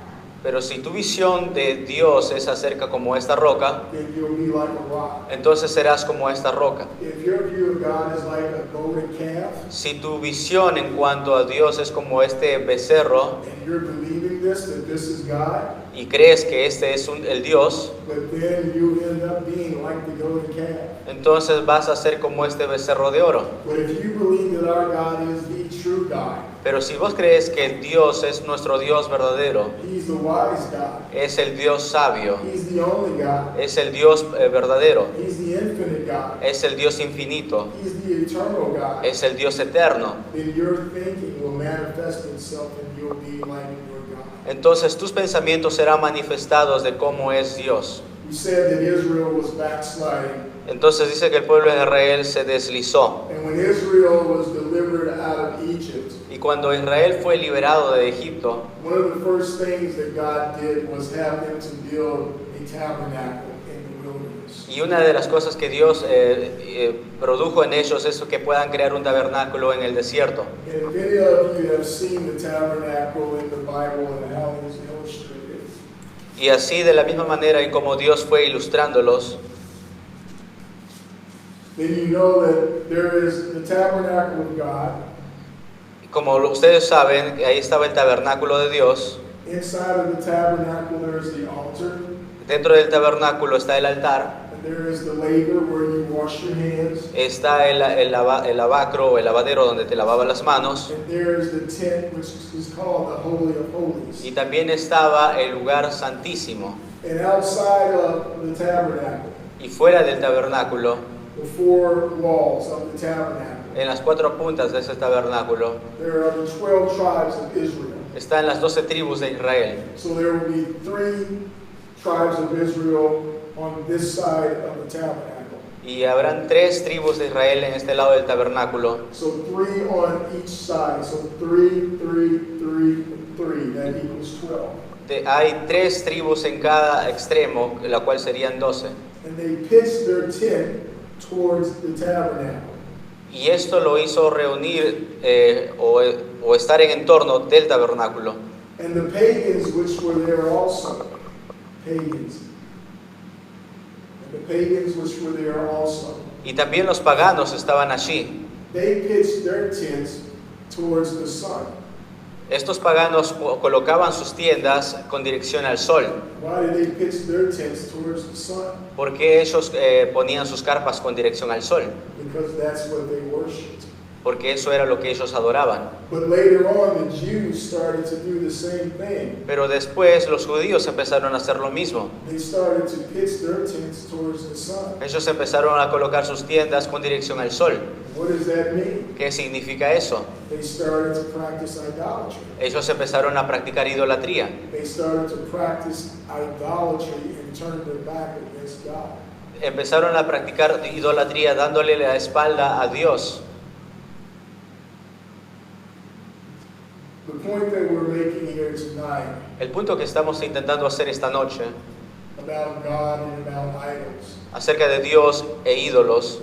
S2: Pero si tu visión de Dios es acerca como esta roca,
S1: then you'll be like a rock.
S2: entonces serás como esta roca.
S1: If your view of God is like a golden calf,
S2: Si tu visión en cuanto a Dios es como este becerro
S1: and you're believing this, that this is God,
S2: y crees que este es el Dios,
S1: but then you end up being like the golden calf.
S2: entonces vas a ser como este becerro de oro.
S1: But if you believe that our God is the true God,
S2: Pero si vos crees que Dios es nuestro Dios verdadero,
S1: He's the wise God,
S2: es el Dios sabio,
S1: He's the only God,
S2: es el Dios verdadero,
S1: He's the infinite God,
S2: es el Dios infinito,
S1: He's the eternal God,
S2: es el Dios eterno,
S1: then your thinking will manifest itself and you'll be like your God.
S2: entonces tus pensamientos serán manifestados de cómo es Dios.
S1: We said that Israel was backsliding,
S2: Entonces dice que el pueblo de Israel se deslizó.
S1: and when Israel was delivered out of Egypt,
S2: Y cuando Israel fue liberado de Egipto,
S1: one of the first things that God did was have them to build a tabernacle in the wilderness.
S2: y una de las cosas que Dios produjo en ellos es que puedan crear un tabernáculo en el desierto.
S1: And if any of you have seen the tabernacle in the Bible and how it is illustrated,
S2: Y así de la misma manera y como Dios fue ilustrándolos,
S1: then you know that there is the tabernacle of God.
S2: como ustedes saben, ahí estaba el tabernáculo de Dios.
S1: Inside of the tabernacle there is the altar,
S2: Dentro del tabernáculo está el altar.
S1: and And there is the laver where you wash your hands.
S2: Está el lavacro o el lavadero donde te lavabas las manos.
S1: And there is the tent, which is called the Holy of Holies.
S2: Y también estaba el lugar santísimo.
S1: And outside of the tabernacle,
S2: Y fuera del tabernáculo,
S1: the four walls of the tabernacle,
S2: en las 4 puntas de ese tabernáculo,
S1: there are the 12 tribes of Israel.
S2: están las 12 tribus de Israel.
S1: So there will be 3 tribes of Israel on this side of the tabernacle.
S2: Y habrán 3 tribus de Israel en este lado del tabernáculo.
S1: So 3 on each side. So 3, 3, 3, 3. That equals 12.
S2: Hay 3 tribus en cada extremo, la cual serían 12.
S1: And they pitched their tent towards the tabernacle.
S2: Y esto lo hizo reunir o estar en entorno del tabernáculo.
S1: And the pagans which were there also, pagans, and the pagans which were there also,
S2: Y también los paganos estaban allí.
S1: they pitched their tents towards the sun.
S2: Estos paganos colocaban sus tiendas con dirección al sol.
S1: Why did they pitch their tents towards the sun?
S2: Porque ellos ponían sus carpas con dirección al sol.
S1: Because that's what they worshipped.
S2: Porque eso era lo que ellos adoraban.
S1: But later on, the Jews started to do the same thing.
S2: Pero después los judíos empezaron a hacer lo mismo.
S1: They started to pitch their tents towards the sun.
S2: Ellos empezaron a colocar sus tiendas con dirección al sol.
S1: What does that mean?
S2: ¿Qué significa eso?
S1: They started to practice idolatry.
S2: Ellos empezaron a practicar idolatría.
S1: They started to practice idolatry and turned their back against God.
S2: Empezaron a practicar idolatría dándole la espalda a Dios.
S1: The point that we're making here tonight
S2: El punto que estamos intentando hacer esta noche
S1: about God and about idols,
S2: acerca de Dios e ídolos,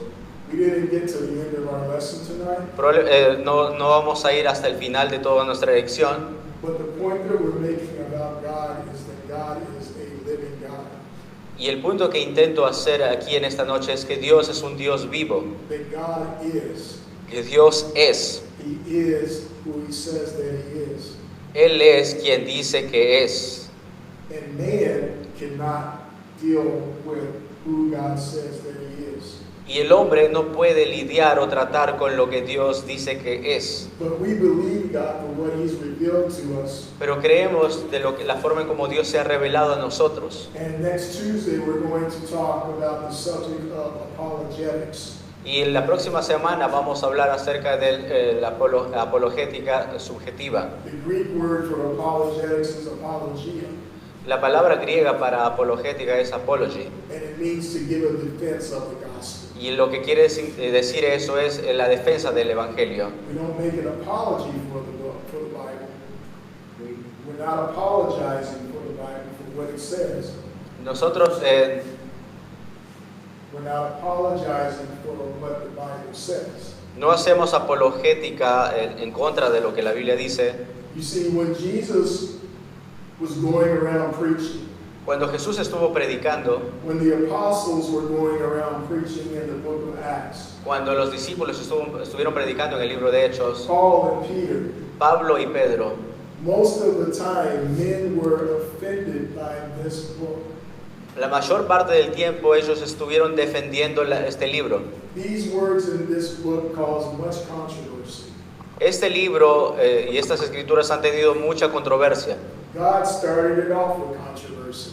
S1: we didn't get to the end of our lesson tonight,
S2: no vamos a ir hasta el final de toda nuestra lección,
S1: but the point that we're making about God is that God is a living God.
S2: y el punto que intento hacer aquí en esta noche es que Dios es un Dios vivo,
S1: That God is.
S2: que Dios es.
S1: He is who He says that He is.
S2: Él es quien dice que es.
S1: And man cannot deal with who God says that He is.
S2: Y el hombre no puede lidiar o tratar con lo que Dios dice que es.
S1: But we believe God for what He's revealed to us.
S2: Pero creemos de la forma en como Dios se ha revelado a nosotros.
S1: And next Tuesday we're going to talk about the subject of apologetics.
S2: Y en la próxima semana vamos a hablar acerca de la apologética subjetiva.
S1: The Greek word for apologetics is apologia,
S2: La palabra griega para apologética es apology.
S1: and it means to give a defense of the gospel.
S2: Y lo que quiere decir eso es la defensa del Evangelio.
S1: We don't make an apology for the book, for the Bible. We're not apologizing for the Bible for what it says.
S2: Nosotros
S1: We're not apologizing for what the Bible says.
S2: no hacemos apologética en contra de lo que la Biblia dice.
S1: You see, when Jesus was going around preaching,
S2: Cuando Jesús estuvo predicando,
S1: when the apostles were going around preaching in the book of Acts,
S2: cuando los discípulos estuvieron predicando en el libro de Hechos,
S1: Paul and Peter,
S2: Pablo y Pedro,
S1: most of the time men were offended by this book.
S2: la mayor parte del tiempo ellos estuvieron defendiendo este libro.
S1: These words in this book cause much controversy.
S2: Este libro y estas escrituras han tenido mucha controversia.
S1: God started it off with controversy.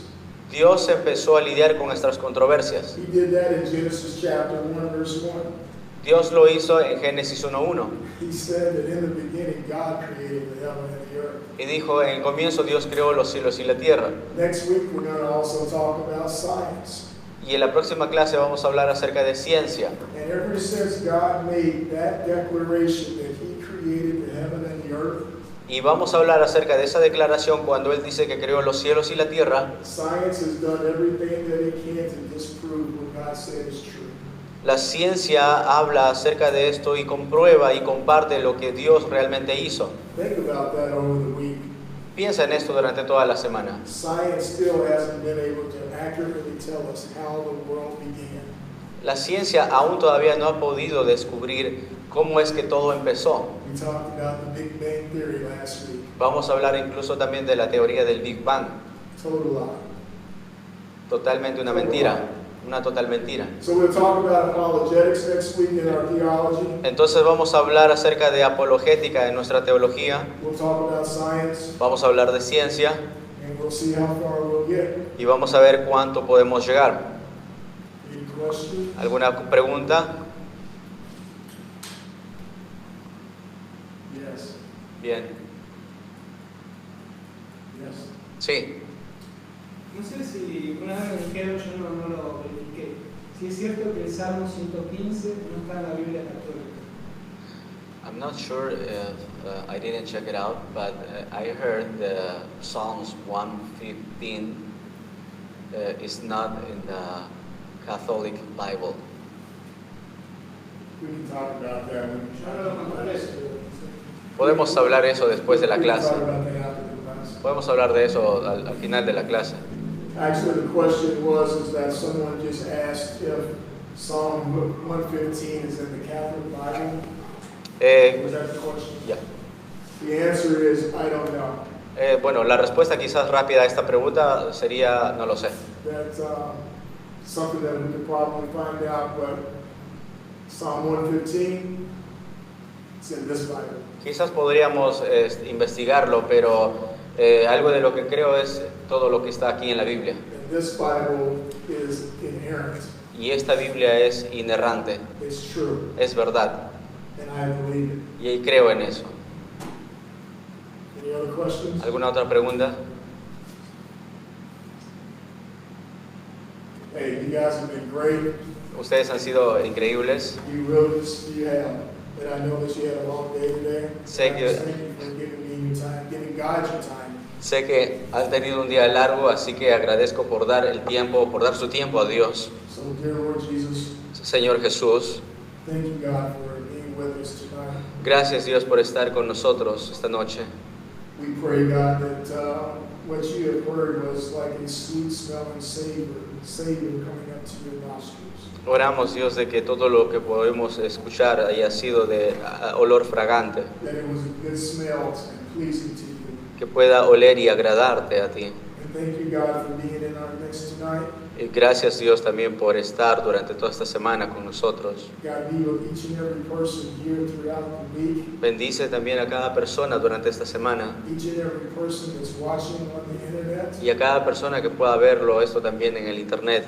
S2: Dios empezó a lidiar con nuestras controversias.
S1: He did that in Genesis chapter 1, verse 1.
S2: Dios lo hizo en Génesis 1:1
S1: He said that in the beginning God created the heaven and the earth.
S2: y dijo, en el comienzo Dios creó los cielos y la tierra.
S1: Next week we're going to also talk about science.
S2: Y en la próxima clase vamos a hablar acerca de ciencia.
S1: And ever since God made that declaration that He created the heaven and the earth,
S2: Y vamos a hablar acerca de esa declaración cuando Él dice que creó los cielos y la tierra.
S1: science has done everything that it can to disprove what God said is true.
S2: La ciencia habla acerca de esto y comprueba y comparte lo que Dios realmente hizo.
S1: Think about that over the week.
S2: Piensa en esto durante toda la semana.
S1: Science still hasn't been able to accurately tell us how the world began.
S2: La ciencia aún todavía no ha podido descubrir cómo es que todo empezó.
S1: We talked about the Big Bang Theory last week.
S2: Vamos a hablar incluso también de la teoría del Big Bang.
S1: Total lie.
S2: Totalmente una mentira. una total mentira.
S1: So we'll talk about apologetics next week in our theology.
S2: Entonces vamos a hablar acerca de apologética en nuestra teología,
S1: We'll talk about science,
S2: vamos a hablar de ciencia
S1: and we'll see how far we'll get.
S2: y vamos a ver cuánto podemos llegar.
S1: Any questions?
S2: ¿Alguna pregunta?
S1: Yes.
S2: Bien.
S1: Yes.
S2: Sí.
S4: No sé si una vez me dijeron, yo no lo verifiqué, si es cierto que el Salmo 115 no está en la Biblia católica.
S2: I'm not sure if I didn't check it out, but I heard the Psalms 115 is not in the Catholic Bible.
S1: We can talk about that when we
S2: Podemos hablar eso después de la
S1: We can
S2: clase.
S1: talk about that after the class.
S2: Podemos hablar de eso al final de la clase.
S1: Actually, the question was is that someone just asked if Psalm 115 is in the Catholic Bible. Was that the question?
S2: Ya.
S1: The answer is I don't know.
S2: Bueno, la respuesta quizás rápida a esta pregunta sería no lo sé.
S1: That's something that we could probably find out, but Psalm 115, it's in this Bible.
S2: Quizás podríamos investigarlo, pero algo de lo que creo es todo lo que está aquí en la Biblia.
S1: And this Bible is inerrant.
S2: Y esta Biblia es inerrante,
S1: It's true,
S2: es verdad.
S1: and I believe it.
S2: Y creo en eso.
S1: Any other questions?
S2: ¿Alguna otra pregunta?
S1: Hey, you guys have been great.
S2: Ustedes han sido increíbles.
S1: You really, you have. And I know that you had a long day today.
S2: Thank you.
S1: Thank you for giving me your time, giving God your time.
S2: Sé que han tenido un día largo, así que agradezco por dar el tiempo, por dar su tiempo a Dios.
S1: So, dear Lord Jesus,
S2: Señor Jesús,
S1: thank you, God, for being with us tonight.
S2: gracias Dios por estar con nosotros esta noche.
S1: We pray, God, that what you have heard was like a sweet smelling savor coming up to your nostrils.
S2: Oramos Dios de que todo lo que podemos escuchar haya sido de olor fragante,
S1: That it was a good smell and pleasing to you.
S2: que pueda oler y agradarte a ti.
S1: And thank you, God, for being in our midst tonight.
S2: Y gracias Dios también por estar durante toda esta semana con nosotros.
S1: God, be with each and every person here throughout the week.
S2: Bendice también a cada persona durante esta semana
S1: Each and every person that's watching on the internet.
S2: y a cada persona que pueda verlo esto también en el internet.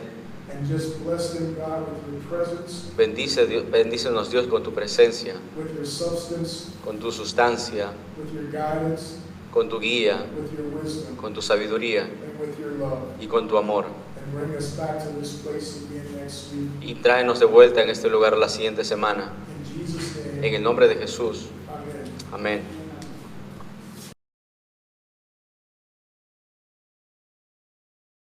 S1: And just bless them, God, with your presence,
S2: Bendícenos Dios con tu presencia,
S1: with your substance,
S2: con tu sustancia,
S1: with your guidance,
S2: con tu guía,
S1: with your wisdom,
S2: con tu sabiduría
S1: and with your love.
S2: y con tu amor.
S1: And bring us back to this place again next week.
S2: Y tráenos de vuelta en este lugar la siguiente semana.
S1: In Jesus' name,
S2: En el nombre de Jesús.
S1: amen.
S2: Amén.